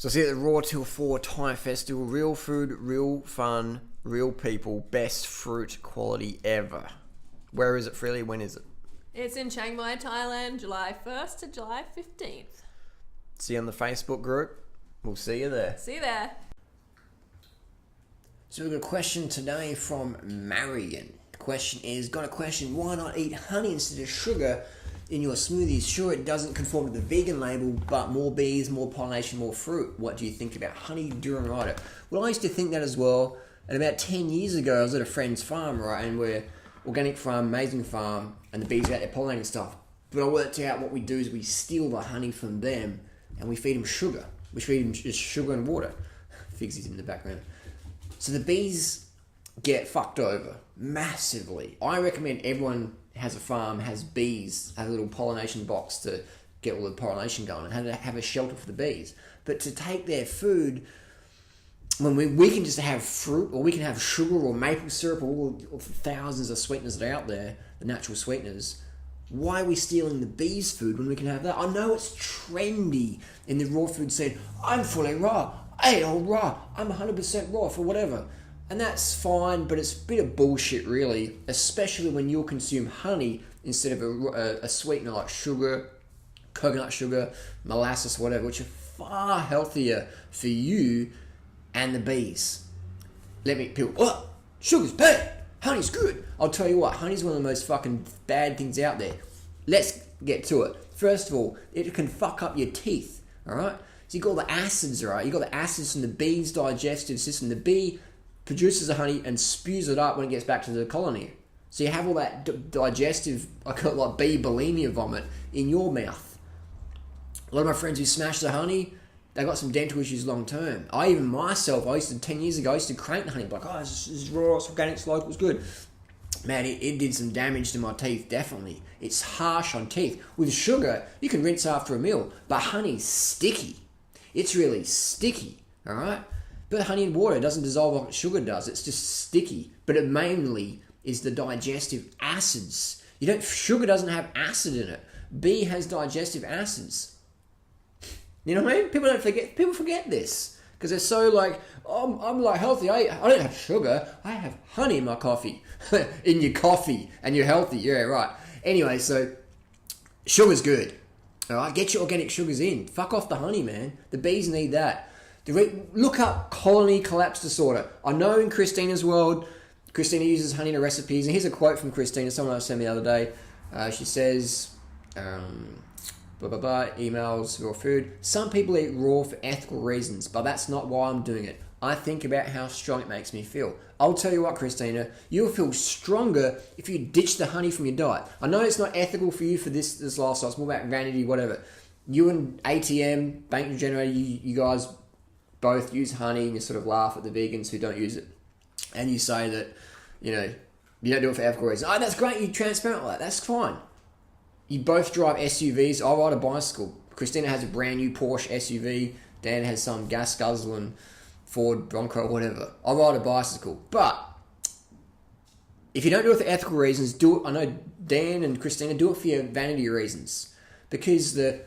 So I see at the Raw Till 4 Thai Festival, real food, real fun, real people, best fruit quality ever. Where is it, Freely? When is it? It's in Chiang Mai, Thailand, July 1st to July 15th. See you on the Facebook group. We'll see you there. See you there. So we've got a question today from Marion. The question is, why not eat honey instead of sugar in your smoothies? Sure, it doesn't conform to the vegan label, but more bees, more pollination, more fruit. What do you think about honey Durumrida? Well, I used to think that as well. And about 10 years ago, I was at a friend's farm, right? And we're organic farm, amazing farm, and the bees are out there pollinating stuff. But I worked out what we do is we steal the honey from them and we feed them sugar. We feed them just sugar and water. Figsy's in the background. So the bees get fucked over massively. I recommend everyone has a farm, has bees, have a little pollination box to get all the pollination going and have a shelter for the bees. But to take their food, when we can just have fruit, or we can have sugar or maple syrup, or all the thousands of sweeteners that are out there, the natural sweeteners, why are we stealing the bees' food when we can have that? I know it's trendy in the raw food scene. I'm fully raw. I ate all raw. I'm 100% raw for whatever. And that's fine, but it's a bit of bullshit, really, especially when you'll consume honey instead of a sweetener like sugar, coconut sugar, molasses, whatever, which are far healthier for you and the bees. People, sugar's bad, honey's good. I'll tell you what, honey's one of the most fucking bad things out there. Let's get to it. First of all, it can fuck up your teeth, alright? So you got all the acids, right? You got the acids from the bee's digestive system. The bee produces the honey and spews it up when it gets back to the colony. So you have all that digestive, I call it like bee bulimia vomit in your mouth. A lot of my friends who smash the honey, they got some dental issues long term. I even myself, 10 years ago, I used to crank the honey, like, this is raw, it's organic, it's local, it's good. Man, it did some damage to my teeth, definitely. It's harsh on teeth. With sugar, you can rinse after a meal, but honey's sticky. It's really sticky, alright? But honey and water doesn't dissolve like sugar does, it's just sticky. But it mainly is the digestive acids. Sugar doesn't have acid in it. Bee has digestive acids. You know what I mean? People forget this because they're so like, I'm like healthy. I don't have sugar. I have honey in my coffee. In your coffee, and you're healthy. Yeah, right. Anyway, so sugar's good. All right, get your organic sugars in. Fuck off the honey, man. The bees need that. Look up colony collapse disorder. I know in Christina's world, Christina uses honey in her recipes. And here's a quote from Christina. Someone else sent me the other day. She says, emails, raw food. Some people eat raw for ethical reasons, but that's not why I'm doing it. I think about how strong it makes me feel. I'll tell you what, Christina, you'll feel stronger if you ditch the honey from your diet. I know it's not ethical for you for this lifestyle. It's more about vanity, whatever. You and ATM, Bank Regenerator, you guys both use honey, and you sort of laugh at the vegans who don't use it. And you say that, you don't do it for ethical reasons. Oh, that's great, you're transparent like that. That's fine. You both drive SUVs. I ride a bicycle. Christina has a brand new Porsche SUV. Dan has some gas guzzling Ford Bronco, whatever. I ride a bicycle. But if you don't do it for ethical reasons, do it. I know Dan and Christina do it for your vanity reasons. Because the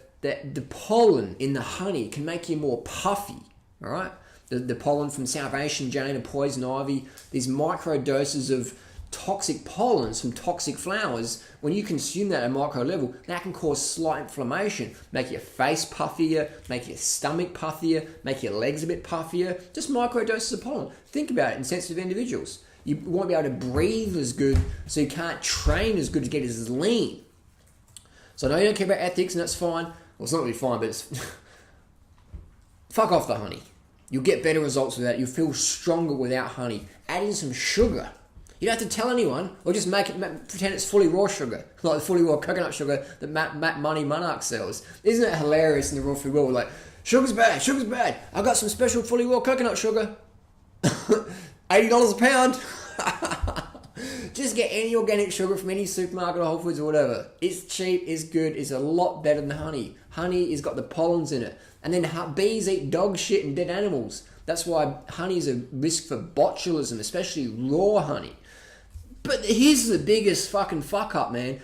pollen in the honey can make you more puffy. All right? The pollen from Salvation Jane and Poison Ivy, these micro doses of toxic pollens from toxic flowers, when you consume that at a micro level, that can cause slight inflammation, make your face puffier, make your stomach puffier, make your legs a bit puffier. Just micro doses of pollen. Think about it in sensitive individuals. You won't be able to breathe as good, so you can't train as good to get as lean. So I know you don't care about ethics, and that's fine. Well, it's not really fine, but it's... Fuck off the honey. You'll get better results with that. You'll feel stronger without honey. Add in some sugar. You don't have to tell anyone, or just pretend it's fully raw sugar, like the fully raw coconut sugar that Matt Money Monarch sells. Isn't it hilarious in the raw food world? Like, sugar's bad. I got some special fully raw coconut sugar. $80 a pound. Just get any organic sugar from any supermarket or Whole Foods or whatever. It's cheap, it's good, it's a lot better than honey. Honey has got the pollens in it. And then bees eat dog shit and dead animals. That's why honey is a risk for botulism, especially raw honey. But here's the biggest fucking fuck up, man.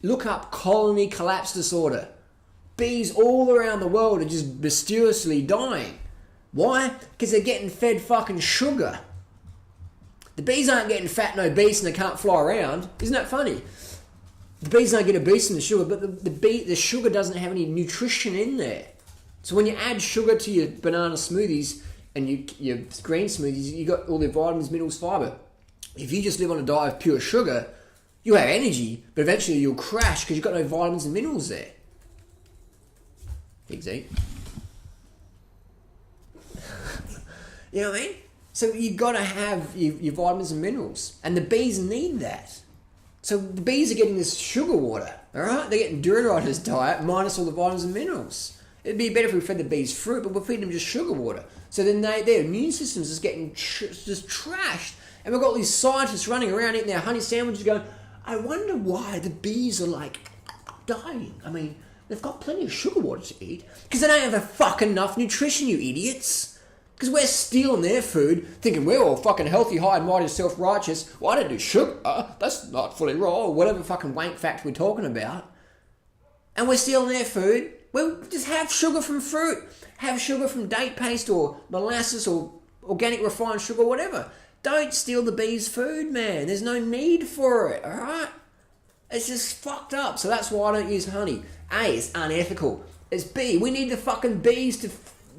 Look up colony collapse disorder. Bees all around the world are just mysteriously dying. Why? Because they're getting fed fucking sugar. The bees aren't getting fat and obese and they can't fly around. Isn't that funny? The bees don't get obese from the sugar, but the sugar doesn't have any nutrition in there. So when you add sugar to your banana smoothies and your green smoothies, you got all the vitamins, minerals, fibre. If you just live on a diet of pure sugar, you'll have energy, but eventually you'll crash because you've got no vitamins and minerals there. Pigs eat. You know what I mean? So you've got to have your vitamins and minerals. And the bees need that. So the bees are getting this sugar water, alright? They're getting Durarita's diet minus all the vitamins and minerals. It'd be better if we fed the bees fruit, but we're feeding them just sugar water. So then their immune system's just getting just trashed. And we've got these scientists running around eating their honey sandwiches going, I wonder why the bees are like dying. I mean, they've got plenty of sugar water to eat. Because they don't have a fucking enough nutrition, you idiots. Because we're stealing their food, thinking we're all fucking healthy, high and mighty, self-righteous. Well, I don't do sugar. That's not fully raw. Or whatever fucking wank fact we're talking about. And we're stealing their food. Well, just have sugar from fruit. Have sugar from date paste or molasses or organic refined sugar, whatever. Don't steal the bees' food, man. There's no need for it, alright? It's just fucked up. So that's why I don't use honey. A, it's unethical. It's B, we need the fucking bees to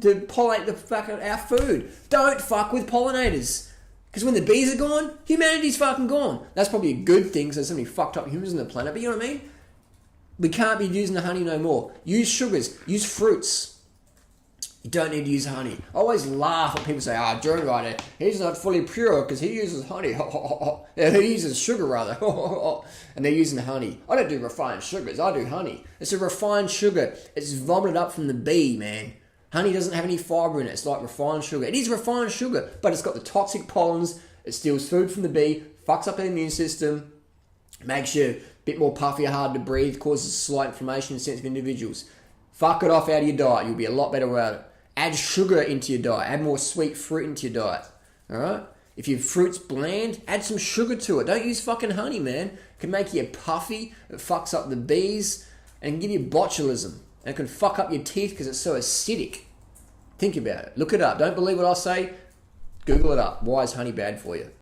pollinate the fucking our food. Don't fuck with pollinators. Because when the bees are gone, humanity's fucking gone. That's probably a good thing because there's so many fucked up humans on the planet, but you know what I mean? We can't be using the honey no more. Use sugars. Use fruits. You don't need to use honey. I always laugh when people say, John Ryder, he's not fully pure because he uses honey. Yeah, he uses sugar rather. And they're using honey. I don't do refined sugars. I do honey. It's a refined sugar. It's vomited up from the bee, man. Honey doesn't have any fibre in it. It's like refined sugar. It is refined sugar, but it's got the toxic pollens. It steals food from the bee, fucks up the immune system, makes you a bit more puffy, hard to breathe, causes slight inflammation in sensitive individuals. Fuck it off out of your diet. You'll be a lot better without it. Add sugar into your diet. Add more sweet fruit into your diet. Alright? If your fruit's bland, add some sugar to it. Don't use fucking honey, man. It can make you puffy. It fucks up the bees. And can give you botulism. And it can fuck up your teeth because it's so acidic. Think about it. Look it up. Don't believe what I say. Google it up. Why is honey bad for you?